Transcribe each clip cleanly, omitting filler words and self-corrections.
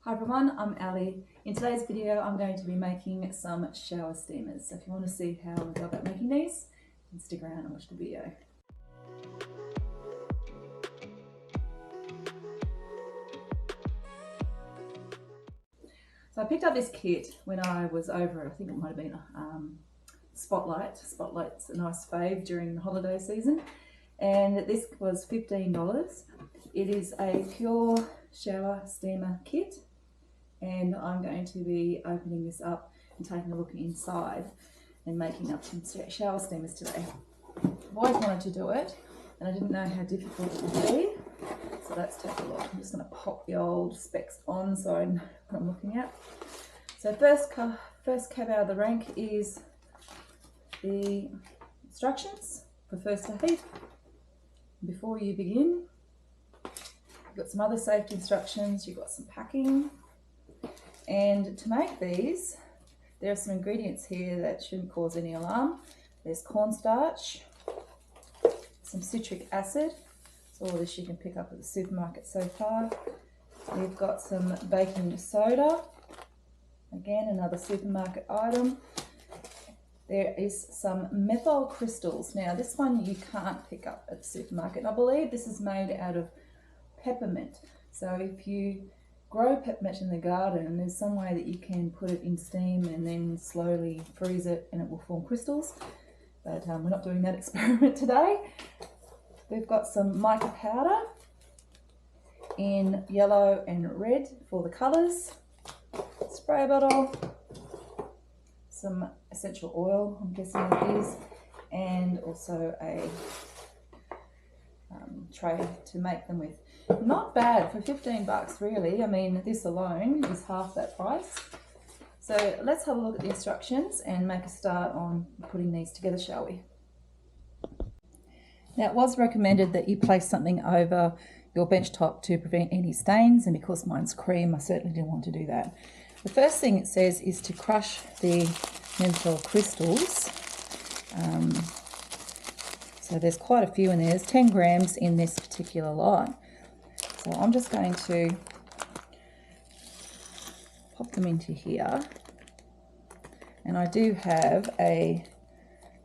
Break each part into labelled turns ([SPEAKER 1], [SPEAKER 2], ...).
[SPEAKER 1] Hi everyone, I'm Ali. In today's video I'm going to be making some shower steamers. So if you want to see how we go about making these, then stick around and watch the video. So I picked up this kit when I was over, I think it might have been Spotlight. Spotlight's a nice fave during the holiday season. And this was $15. It is a pure shower steamer kit. And I'm going to be opening this up and taking a look inside and making up some shower steamers today. I've always wanted to do it and I didn't know how difficult it would be. So let's take a look. I'm just going to pop the old specs on so I know what I'm looking at. So first cab out of the rank is the instructions for first aid. Before you begin, you've got some other safety instructions, you've got some packing. And to make these, there are some ingredients here that shouldn't cause any alarm. There's cornstarch, some citric acid, so all this you can pick up at the supermarket so far. We've got some baking soda, again another supermarket item. There is some methyl crystals. Now this one you can't pick up at the supermarket. I believe this is made out of peppermint. So if you grow peppermint in the garden, there's some way that you can put it in steam and then slowly freeze it and it will form crystals. But we're not doing that experiment today. We've got some mica powder in yellow and red for the colours, spray bottle, some essential oil, I'm guessing it is, and also a tray to make them with. Not bad for 15 bucks really. I mean, this alone is half that price. So let's have a look at the instructions and make a start on putting these together, shall we? Now it was recommended that you place something over your bench top to prevent any stains, and because mine's cream I certainly didn't want to do that. The first thing it says is to crush the menthol crystals. So there's quite a few in there. There's 10 grams in this particular lot. So I'm just going to pop them into here. And I do have a,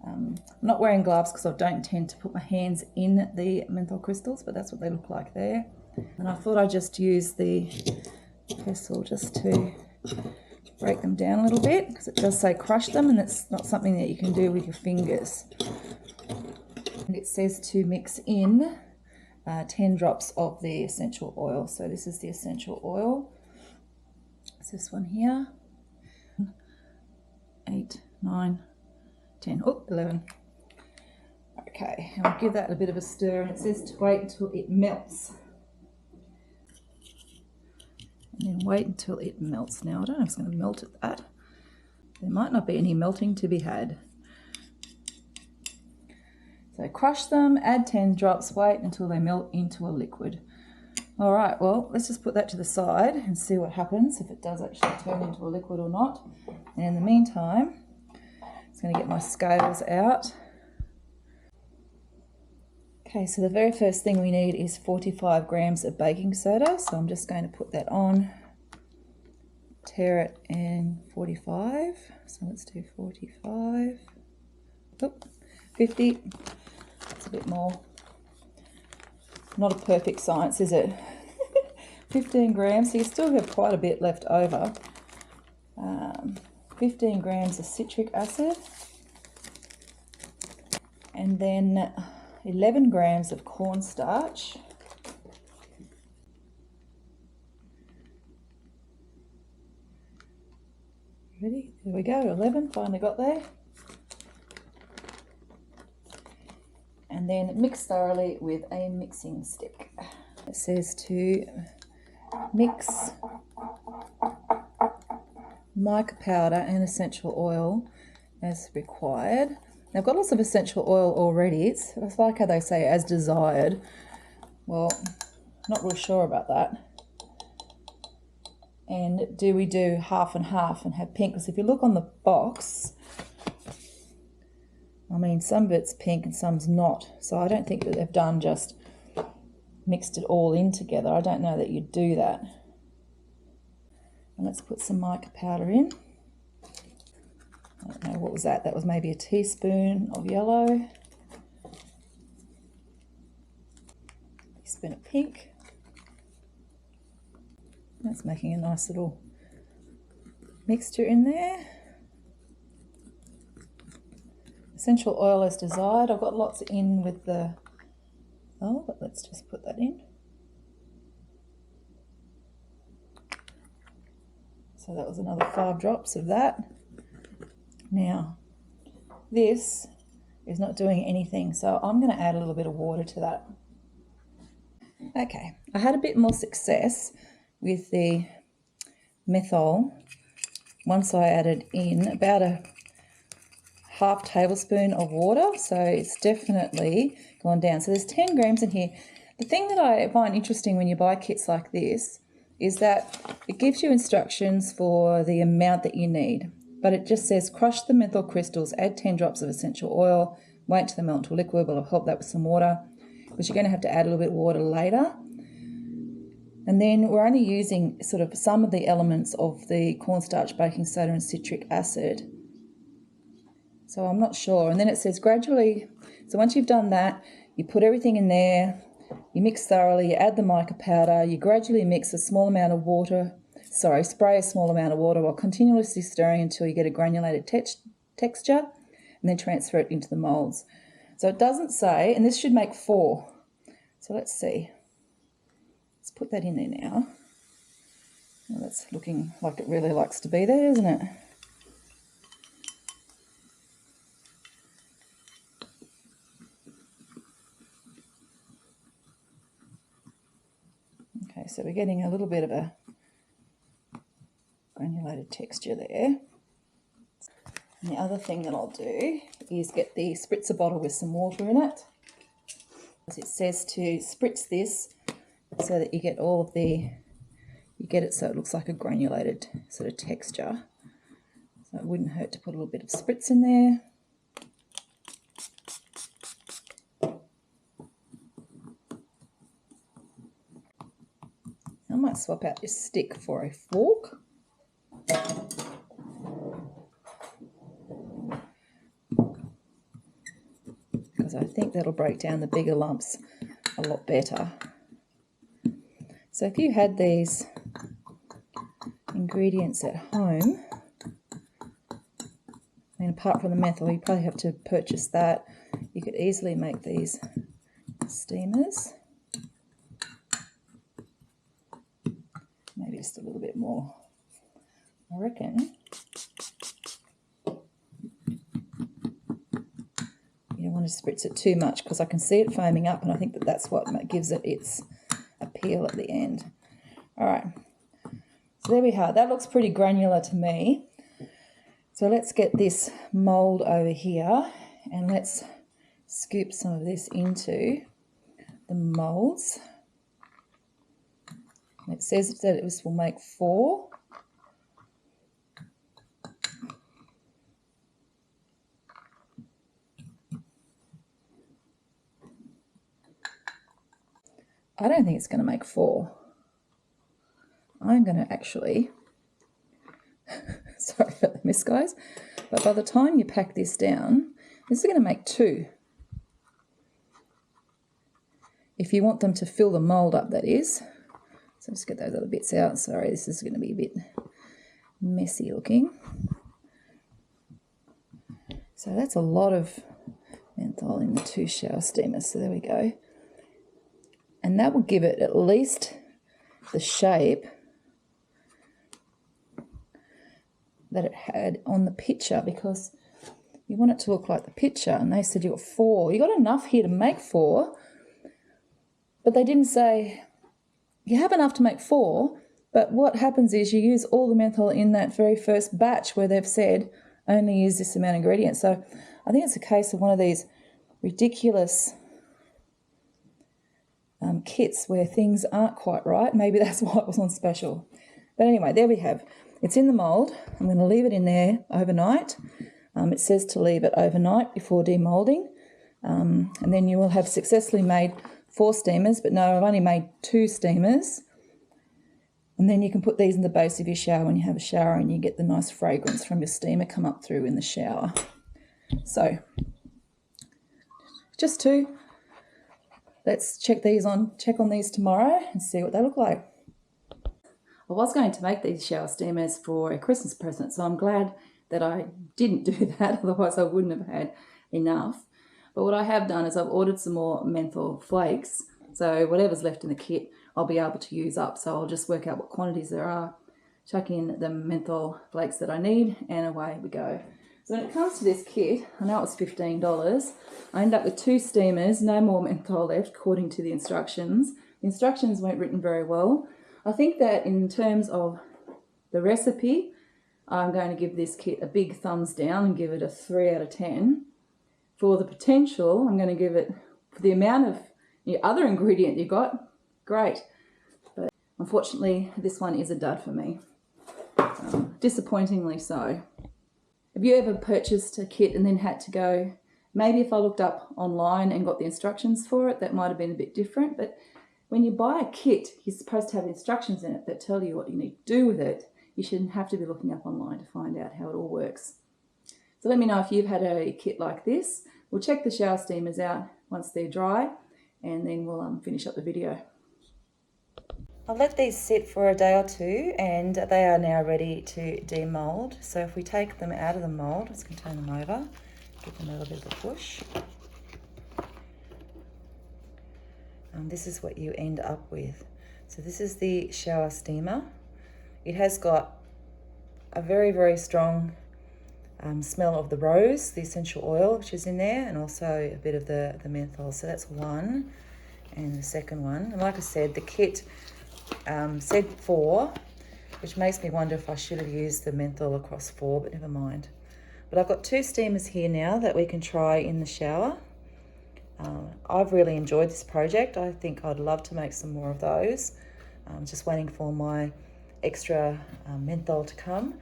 [SPEAKER 1] I'm not wearing gloves because I don't intend to put my hands in the menthol crystals, but that's what they look like there. And I thought I'd just use the pestle just to break them down a little bit, because it does say crush them and it's not something that you can do with your fingers. And it says to mix in 10 drops of the essential oil. So this is the essential oil. It's this one here. 8, 9, 10, 11. Okay, and I'll give that a bit of a stir, and it says to wait until it melts. And then wait until it melts. Now I don't know if it's going to melt at that. There might not be any melting to be had. So crush them, add 10 drops, wait until they melt into a liquid. All right, well, let's just put that to the side and see what happens, if it does actually turn into a liquid or not. And in the meantime, I'm just going to get my scales out. Okay, so the very first thing we need is 45 grams of baking soda. So I'm just going to put that on, tear it in 45. So let's do 45. Oop, 50. It's a bit more. Not a perfect science, is it? 15 grams, so you still have quite a bit left over. 15 grams of citric acid. And then 11 grams of cornstarch. Ready? There we go, 11, finally got there. And then mix thoroughly with a mixing stick. It says to mix mica powder and essential oil as required. Now, I've got lots of essential oil already. It's like how they say as desired. Well, not real sure about that. And do we do half and half and have pink? Because if you look on the box, I mean, some of it's pink and some's not. So I don't think that they've done just mixed it all in together. I don't know that you'd do that. And let's put some mica powder in. I don't know, what was that? That was maybe a teaspoon of yellow. A teaspoon of pink. That's making a nice little mixture in there. Essential oil as desired. I've got lots in with the, but let's just put that in. So that was another 5 drops of that. Now, this is not doing anything, so I'm going to add a little bit of water to that. Okay, I had a bit more success with the methyl once I added in about a half tablespoon of water, so it's definitely gone down. So there's 10 grams in here. The thing that I find interesting when you buy kits like this is that it gives you instructions for the amount that you need, but it just says crush the menthol crystals, add 10 drops of essential oil, wait till they melt into liquid. Well, I've helped that with some water, because you're going to have to add a little bit of water later. And then we're only using sort of some of the elements of the cornstarch, baking soda and citric acid. So I'm not sure. And then it says gradually, so once you've done that, you put everything in there, you mix thoroughly, you add the mica powder, you gradually mix a small amount of water, spray a small amount of water while continuously stirring until you get a granulated texture, and then transfer it into the moulds. So it doesn't say, and this should make 4. So let's see. Let's put that in there now. Well, that's looking like it really likes to be there, isn't it? Okay, so we're getting a little bit of a granulated texture there. And the other thing that I'll do is get the spritzer bottle with some water in it. As it says to spritz this so that you get all of the, you get it so it looks like a granulated sort of texture. So it wouldn't hurt to put a little bit of spritz in there. I might swap out this stick for a fork. Because I think that'll break down the bigger lumps a lot better. So if you had these ingredients at home, I mean, apart from the methyl, you probably have to purchase that. You could easily make these steamers. Maybe just a little bit more, I reckon. You don't want to spritz it too much because I can see it foaming up, and I think that that's what gives it its appeal at the end. All right, so there we are. That looks pretty granular to me. So let's get this mould over here and let's scoop some of this into the moulds. It says that this will make 4. I don't think it's going to make 4. I'm going to actually, sorry about the miss, guys, but by the time you pack this down, this is going to make 2. If you want them to fill the mould up, that is. So let's get those other bits out. Sorry, this is going to be a bit messy looking. So that's a lot of menthol in the 2 shower steamers. So there we go. And that will give it at least the shape that it had on the picture, because you want it to look like the picture. And they said you got 4. You got enough here to make 4, but they didn't say you have enough to make 4, but what happens is you use all the menthol in that very first batch where they've said only use this amount of ingredients. So I think it's a case of one of these ridiculous kits where things aren't quite right. Maybe that's why it was on special. But anyway, there we have. It's in the mould. I'm going to leave it in there overnight. It says to leave it overnight before demoulding. And then you will have successfully made 4 steamers, but no, I've only made 2 steamers. And then you can put these in the base of your shower when you have a shower, and you get the nice fragrance from your steamer come up through in the shower. So just two. Let's check on these tomorrow and see what they look like. I was going to make these shower steamers for a Christmas present, so I'm glad that I didn't do that, otherwise I wouldn't have had enough. But what I have done is I've ordered some more menthol flakes, so whatever's left in the kit I'll be able to use up. So I'll just work out what quantities there are, chuck in the menthol flakes that I need, and away we go. So when it comes to this kit, I know it was $15. I ended up with 2 steamers, no more menthol left according to the instructions. The instructions weren't written very well. I think that in terms of the recipe, I'm going to give this kit a big thumbs down and give it a 3 out of 10. For the potential, I'm going to give it, for the amount of other ingredient you got, great. But unfortunately, this one is a dud for me. Disappointingly so. Have you ever purchased a kit and then had to go, maybe if I looked up online and got the instructions for it, that might have been a bit different. But when you buy a kit, you're supposed to have instructions in it that tell you what you need to do with it. You shouldn't have to be looking up online to find out how it all works. So let me know if you've had a kit like this. We'll check the shower steamers out once they're dry, and then we'll finish up the video. I've let these sit for a day or two, and they are now ready to demold. So if we take them out of the mold, let's turn them over, give them a little bit of a push. This is what you end up with. So this is the shower steamer. It has got a very, very strong smell of the rose, the essential oil which is in there, and also a bit of the menthol. So that's one, and the second one. And like I said, the kit said 4, which makes me wonder if I should have used the menthol across 4, but never mind. But I've got 2 steamers here now that we can try in the shower. I've really enjoyed this project. I think I'd love to make some more of those. I'm just waiting for my extra menthol to come,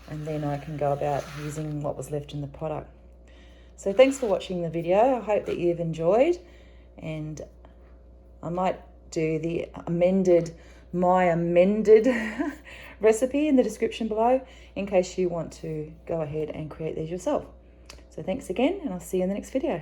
[SPEAKER 1] and then I can go about using what was left in the product. So thanks for watching the video. I hope that you've enjoyed, and I might do the amended recipe in the description below in case you want to go ahead and create these yourself. So thanks again, and I'll see you in the next video.